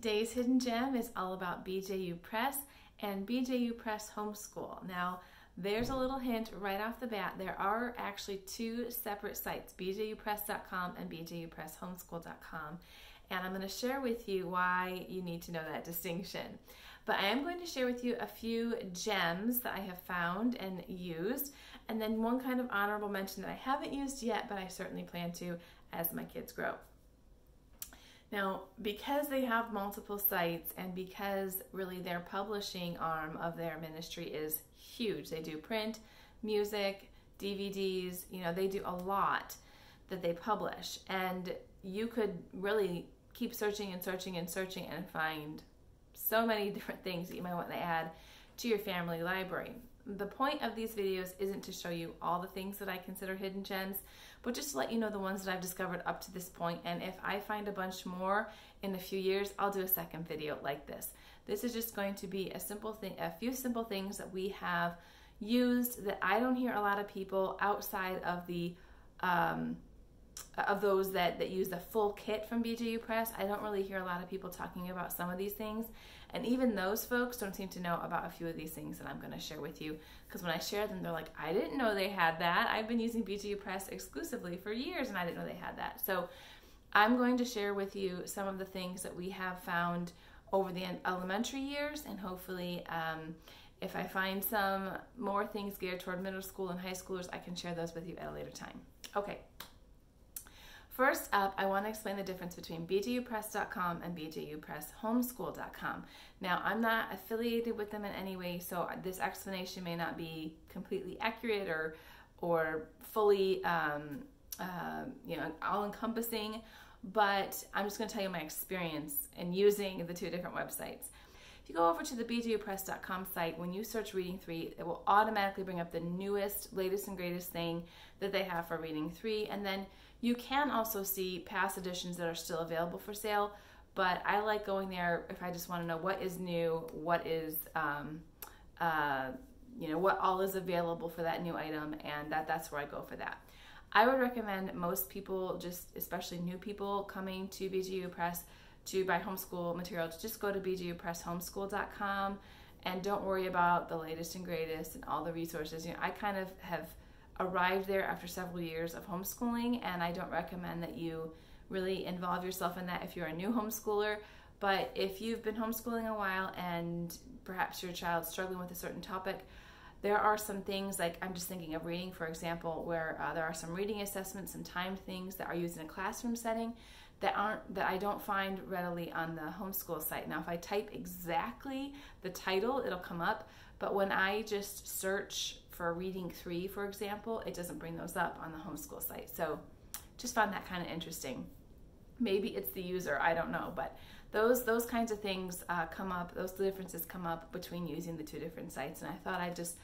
Today's hidden gem is all about BJU Press and BJU Press Homeschool. Now, there's a little hint right off the bat. There are actually two separate sites, bjupress.com and bjupresshomeschool.com. And I'm going to share with you why you need to know that distinction. But I am going to share with you a few gems that I have found and used, and then one kind of honorable mention that I haven't used yet, but I certainly plan to as my kids grow. Now, because they have multiple sites and because really their publishing arm of their ministry is huge, they do print, music, DVDs, they do a lot that they publish, and you could really keep searching and searching and searching and find so many different things that you might want to add to your family library. The point of these videos isn't to show you all the things that I consider hidden gems, but just to let you know the ones that I've discovered up to this point. And if I find a bunch more in a few years, I'll do a second video like this. This is just going to be a simple thing, a few simple things that we have used that I don't hear a lot of people outside of the of those that use the full kit from BJU Press. I don't really hear a lot of people talking about some of these things, and even those folks don't seem to know about a few of these things that I'm going to share with you, because when I share them, they're like, I didn't know they had that. I've been using BJU Press exclusively for years and I didn't know they had that. So I'm going to share with you some of the things that we have found over the elementary years, and hopefully if I find some more things geared toward middle school and high schoolers, I can share those with you at a later time. Okay. First up, I want to explain the difference between bjupress.com and bjupresshomeschool.com. Now, I'm not affiliated with them in any way, so this explanation may not be completely accurate or fully, all-encompassing, but I'm just going to tell you my experience in using the two different websites. If you go over to the bjupress.com site, when you search Reading 3, it will automatically bring up the newest, latest, and greatest thing that they have for Reading 3, and then you can also see past editions that are still available for sale, but I like going there if I just want to know what is new, what is, what all is available for that new item, and that's where I go for that. I would recommend most people, just especially new people coming to BJU Press to buy homeschool material, to just go to bjupresshomeschool.com and don't worry about the latest and greatest and all the resources. I kind of have arrived there after several years of homeschooling, and I don't recommend that you really involve yourself in that if you're a new homeschooler. But if you've been homeschooling a while and perhaps your child's struggling with a certain topic, there are some things, like I'm just thinking of reading, for example, where there are some reading assessments, some timed things that are used in a classroom setting that I don't find readily on the homeschool site. Now, if I type exactly the title, it'll come up, but when I just search for Reading 3, for example, it doesn't bring those up on the homeschool site. So just found that kind of interesting. Maybe it's the user, I don't know, but those kinds of things come up, those differences come up between using the two different sites, and I thought I'd just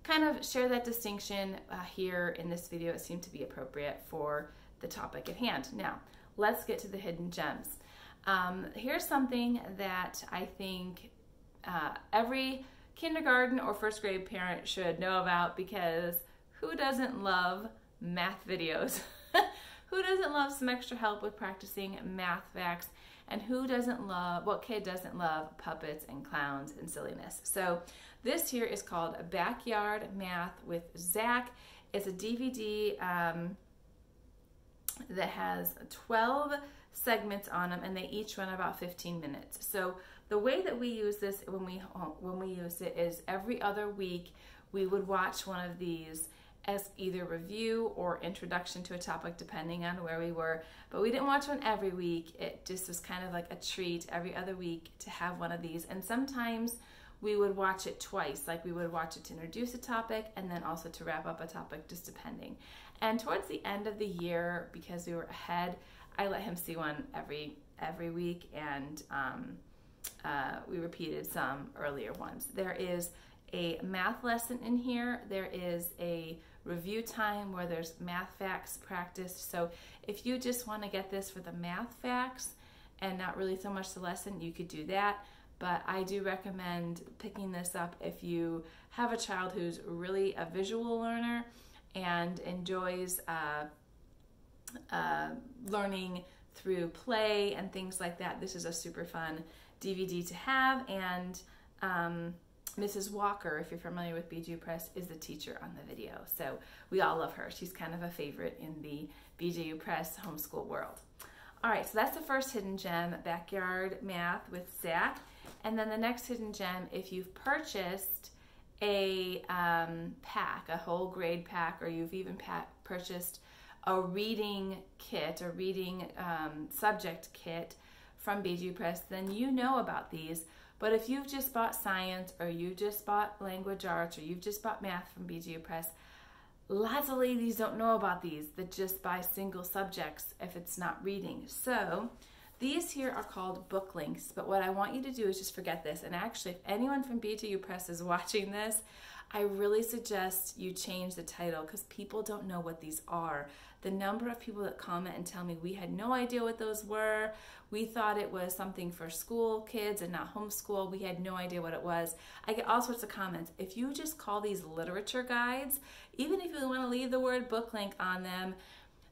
kind of share that distinction here in this video. It seemed to be appropriate for the topic at hand. Now, let's get to the hidden gems. Here's something that I think every kindergarten or first grade parent should know about, because who doesn't love math videos? Who doesn't love some extra help with practicing math facts? And what kid doesn't love puppets and clowns and silliness? So this here is called Backyard Math with Zach. It's a DVD that has 12 segments on them, and they each run about 15 minutes. So the way that we use this when we use it is every other week we would watch one of these as either review or introduction to a topic, depending on where we were. But we didn't watch one every week. It just was kind of like a treat every other week to have one of these. And sometimes we would watch it twice, like we would watch it to introduce a topic and then also to wrap up a topic, just depending. And towards the end of the year, because we were ahead, I let him see one every week, and we repeated some earlier ones. There is a math lesson in here. There is a review time where there's math facts practiced. So if you just want to get this for the math facts and not really so much the lesson, you could do that. But I do recommend picking this up if you have a child who's really a visual learner and enjoys learning through play and things like that. This is a super fun DVD to have, and Mrs. Walker, if you're familiar with BJU Press, is the teacher on the video. So we all love her. She's kind of a favorite in the BJU Press homeschool world. All right, so that's the first hidden gem, Backyard Math with Zach. And then the next hidden gem, if you've purchased a pack, a whole grade pack, or you've even purchased a reading kit, a reading subject kit from BJU Press, then you know about these. But if you've just bought science, or you just bought language arts, or you've just bought math from BJU Press, lots of ladies don't know about these that just buy single subjects if it's not reading. So these here are called book links, but what I want you to do is just forget this. And actually, if anyone from BJU Press is watching this, I really suggest you change the title, because people don't know what these are. The number of people that comment and tell me we had no idea what those were, we thought it was something for school kids and not homeschool, we had no idea what it was. I get all sorts of comments. If you just call these literature guides, even if you want to leave the word book link on them,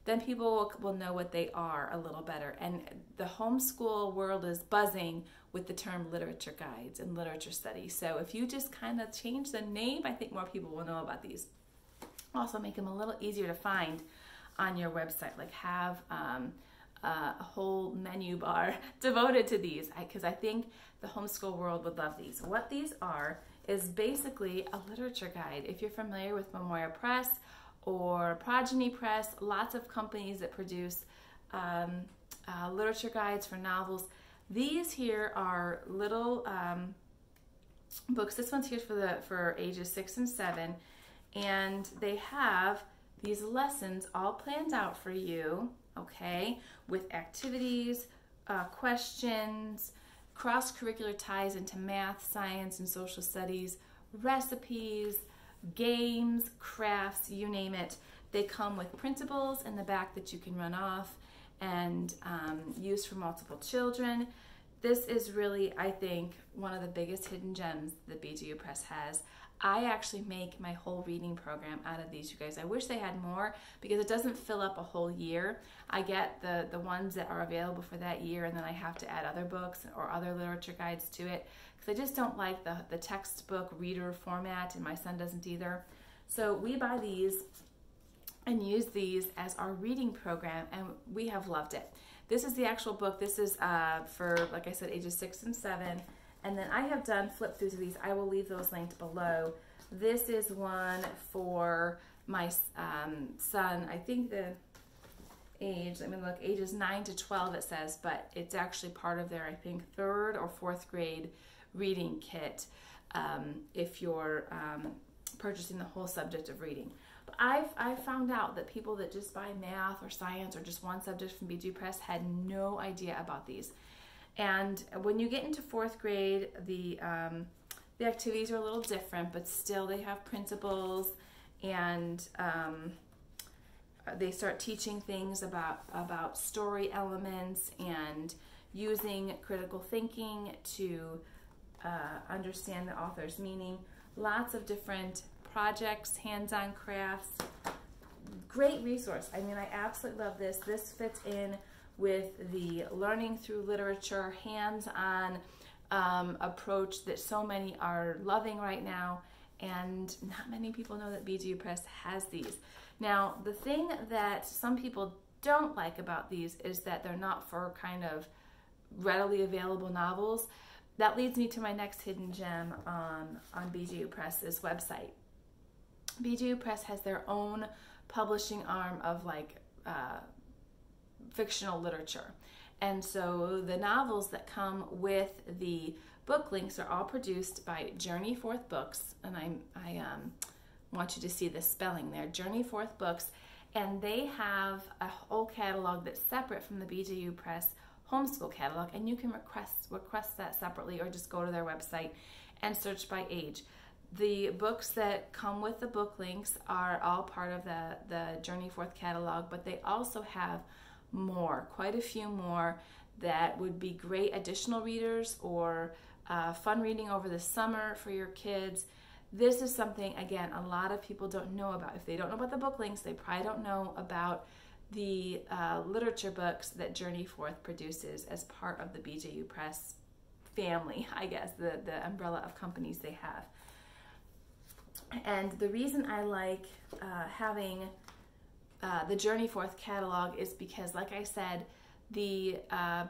then people will know what they are a little better. And the homeschool world is buzzing with the term literature guides and literature studies. So if you just kind of change the name, I think more people will know about these. Also make them a little easier to find on your website, like have a whole menu bar devoted to these, because I think the homeschool world would love these. What these are is basically a literature guide. If you're familiar with BJU Press or Progeny Press, lots of companies that produce literature guides for novels. These here are little books. This one's here for ages 6 and 7, and they have these lessons all planned out for you, okay, with activities, questions, cross-curricular ties into math, science, and social studies, recipes, games, crafts, you name it. They come with printables in the back that you can run off and use for multiple children. This is really, I think, one of the biggest hidden gems that BJU Press has. I actually make my whole reading program out of these, you guys. I wish they had more, because it doesn't fill up a whole year. I get the ones that are available for that year, and then I have to add other books or other literature guides to it, because I just don't like the textbook reader format, and my son doesn't either. So we buy these and use these as our reading program, and we have loved it. This is the actual book. This is for, like I said, ages 6 and 7. And then I have done flip throughs of these. I will leave those linked below. This is one for my son. I think the age, let me look, ages 9 to 12 it says, but it's actually part of their, I think, 3rd or 4th grade reading kit if you're purchasing the whole subject of reading. But I've found out that people that just buy math or science or just one subject from BJU Press had no idea about these. And when you get into 4th grade, the activities are a little different, but still they have principles, and they start teaching things about story elements and using critical thinking to understand the author's meaning. Lots of different projects, hands-on crafts. Great resource. I mean, I absolutely love this. This fits in with the learning through literature, hands-on approach that so many are loving right now, and not many people know that BJU Press has these. Now, the thing that some people don't like about these is that they're not for kind of readily available novels. That leads me to my next hidden gem on BJU Press's website. BJU Press has their own publishing arm of like fictional literature. And so the novels that come with the book links are all produced by Journey Forth Books, and I want you to see the spelling there, Journey Forth Books, and they have a whole catalog that's separate from the BJU Press homeschool catalog, and you can request that separately, or just go to their website and search by age. The books that come with the book links are all part of the Journey Forth catalog, but they also have more, quite a few more that would be great additional readers or fun reading over the summer for your kids. This is something, again, a lot of people don't know about. If they don't know about the book links, they probably don't know about the literature books that Journey Forth produces as part of the BJU Press family, I guess, the umbrella of companies they have. And the reason I like having the Journey Forth catalog is because, like I said, the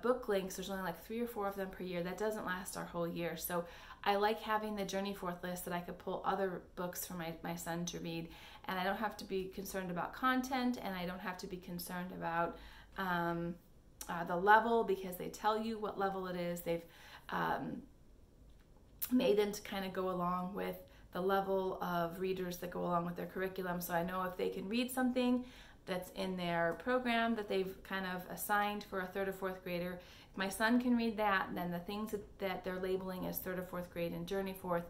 book links, there's only like 3 or 4 of them per year. That doesn't last our whole year. So I like having the Journey Forth list that I could pull other books for my son to read. And I don't have to be concerned about content, and I don't have to be concerned about the level, because they tell you what level it is. They've made them to kind of go along with the level of readers that go along with their curriculum. So I know if they can read something that's in their program that they've kind of assigned for a 3rd or 4th grader, if my son can read that, then the things that they're labeling as 3rd or 4th grade and Journey Forth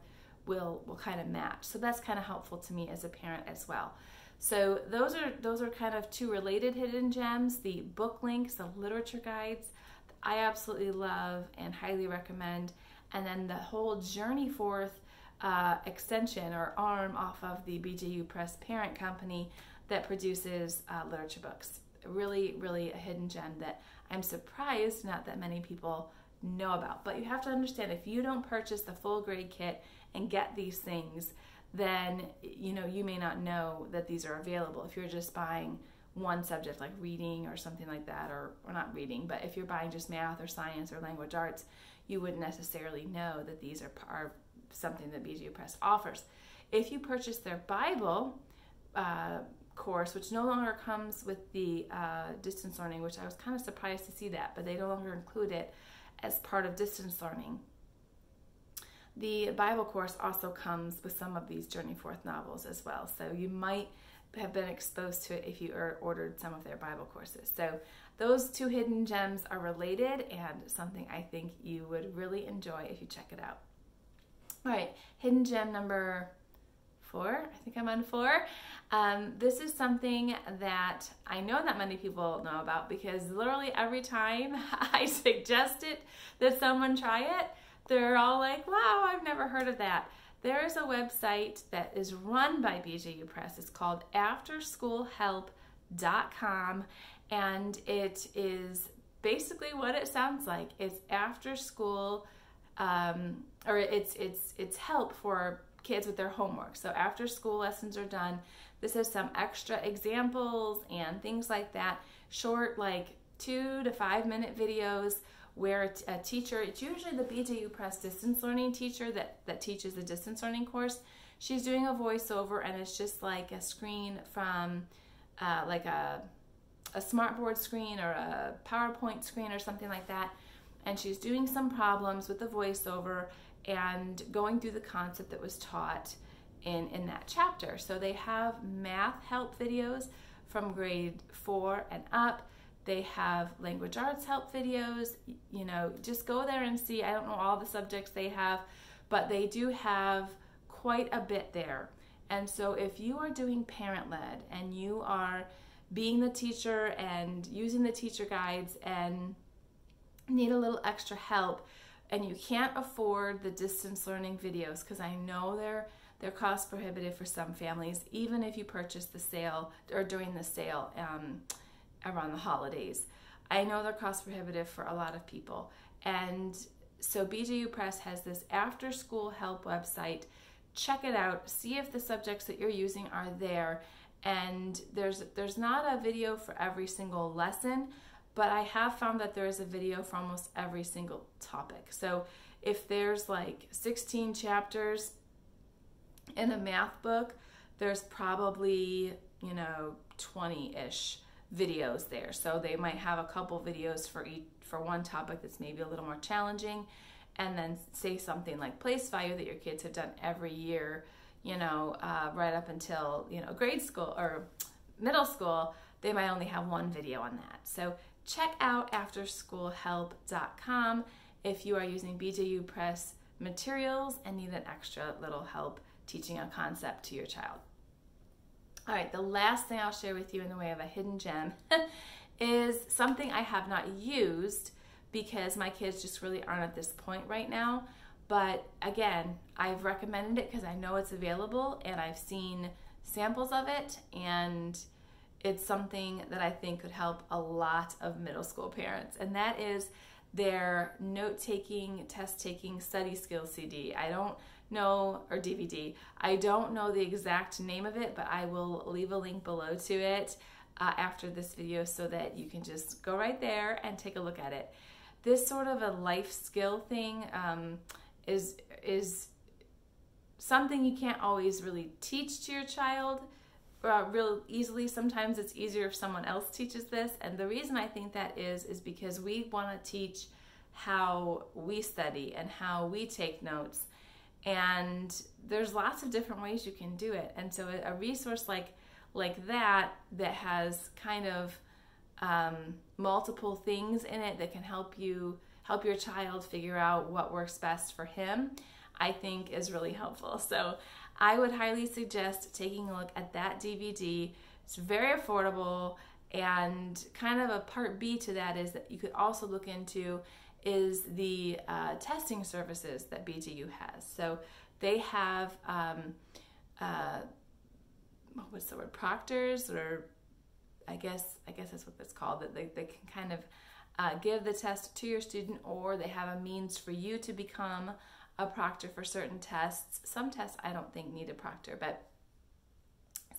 will kind of match. So that's kind of helpful to me as a parent as well. So those are kind of 2 related hidden gems. The book links, the literature guides, I absolutely love and highly recommend. And then the whole Journey Forth extension or arm off of the BJU Press parent company that produces literature books. Really, really a hidden gem that I'm surprised not that many people know about. But you have to understand, if you don't purchase the full grade kit and get these things, then you may not know that these are available. If you're just buying one subject like reading or something like that, or not reading, but if you're buying just math or science or language arts, you wouldn't necessarily know that these are something that BJU Press offers. If you purchase their Bible course, which no longer comes with the distance learning, which I was kind of surprised to see that, but they no longer include it as part of distance learning. The Bible course also comes with some of these Journey Forth novels as well, so you might have been exposed to it if you ordered some of their Bible courses. So those 2 hidden gems are related and something I think you would really enjoy if you check it out. All right, hidden gem number 4. I think I'm on 4. This is something that I know that many people know about, because literally every time I suggest it that someone try it, they're all like, wow, I've never heard of that. There is a website that is run by BJU Press. It's called afterschoolhelp.com, and it is basically what it sounds like. It's after school, or it's help for kids with their homework. So after school lessons are done, this has some extra examples and things like that. Short, like 2 to 5 minute videos where a teacher, it's usually the BJU Press distance learning teacher that teaches the distance learning course. She's doing a voiceover, and it's just like a screen from like a smartboard screen or a PowerPoint screen or something like that. And she's doing some problems with the voiceover and going through the concept that was taught in that chapter. So they have math help videos from grade 4 and up. They have language arts help videos. Just go there and see. I don't know all the subjects they have, but they do have quite a bit there. And so if you are doing parent-led and you are being the teacher and using the teacher guides and need a little extra help, and you can't afford the distance learning videos, because I know they're cost prohibitive for some families, even if you purchase the sale or during the sale around the holidays. I know they're cost prohibitive for a lot of people. And so BJU Press has this after school help website. Check it out, see if the subjects that you're using are there. And there's not a video for every single lesson, but I have found that there is a video for almost every single topic. So if there's like 16 chapters in a math book, there's probably 20-ish videos there. So they might have a couple videos for one topic that's maybe a little more challenging, and then say something like place value that your kids have done every year, right up until grade school or middle school. They might only have one video on that. So check out afterschoolhelp.com if you are using BJU Press materials and need an extra little help teaching a concept to your child. All right, the last thing I'll share with you in the way of a hidden gem is something I have not used because my kids just really aren't at this point right now. But again, I've recommended it because I know it's available and I've seen samples of it, and it's something that I think could help a lot of middle school parents, and that is their note-taking, test-taking study skills CD. I don't know, or DVD. I don't know the exact name of it, but I will leave a link below to it after this video so that you can just go right there and take a look at it. This sort of a life skill thing is something you can't always really teach to your child real easily. Sometimes it's easier if someone else teaches this, and the reason I think that is because we want to teach how we study and how we take notes, and there's lots of different ways you can do it. And so a resource like that has kind of multiple things in it that can help your child figure out what works best for him, I think is really helpful. So I would highly suggest taking a look at that DVD. It's very affordable, and kind of a part B to that is that you could also look into is the testing services that BJU has. So they have what's the word, proctors, or I guess that's what that's called, that they can kind of give the test to your student, or they have a means for you to become a proctor for certain tests. Some tests I don't think need a proctor, but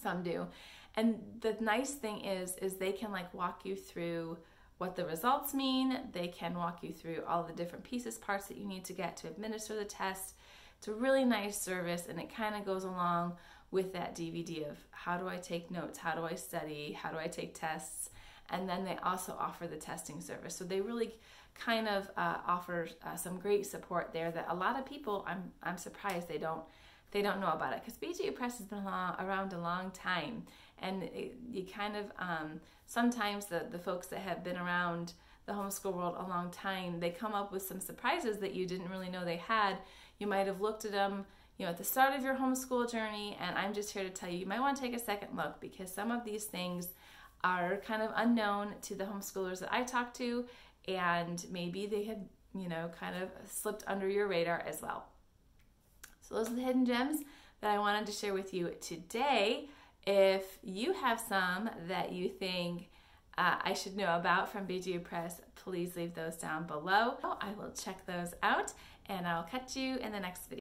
some do. And the nice thing is they can like walk you through what the results mean. They can walk you through all the different pieces, parts that you need to get to administer the test. It's a really nice service, and it kind of goes along with that DVD of how do I take notes, how do I study, how do I take tests, and then they also offer the testing service. So they really kind of offer some great support there that a lot of people, I'm surprised they don't know about it, because BJU Press has been around a long time, and you kind of sometimes the folks that have been around the homeschool world a long time, they come up with some surprises that you didn't really know they had. You might have looked at them, at the start of your homeschool journey, and I'm just here to tell you might want to take a second look, because some of these things are kind of unknown to the homeschoolers that I talk to, and maybe they had, kind of slipped under your radar as well. So those are the hidden gems that I wanted to share with you today. If you have some that you think I should know about from BJU Press, please leave those down below. I will check those out, and I'll catch you in the next video.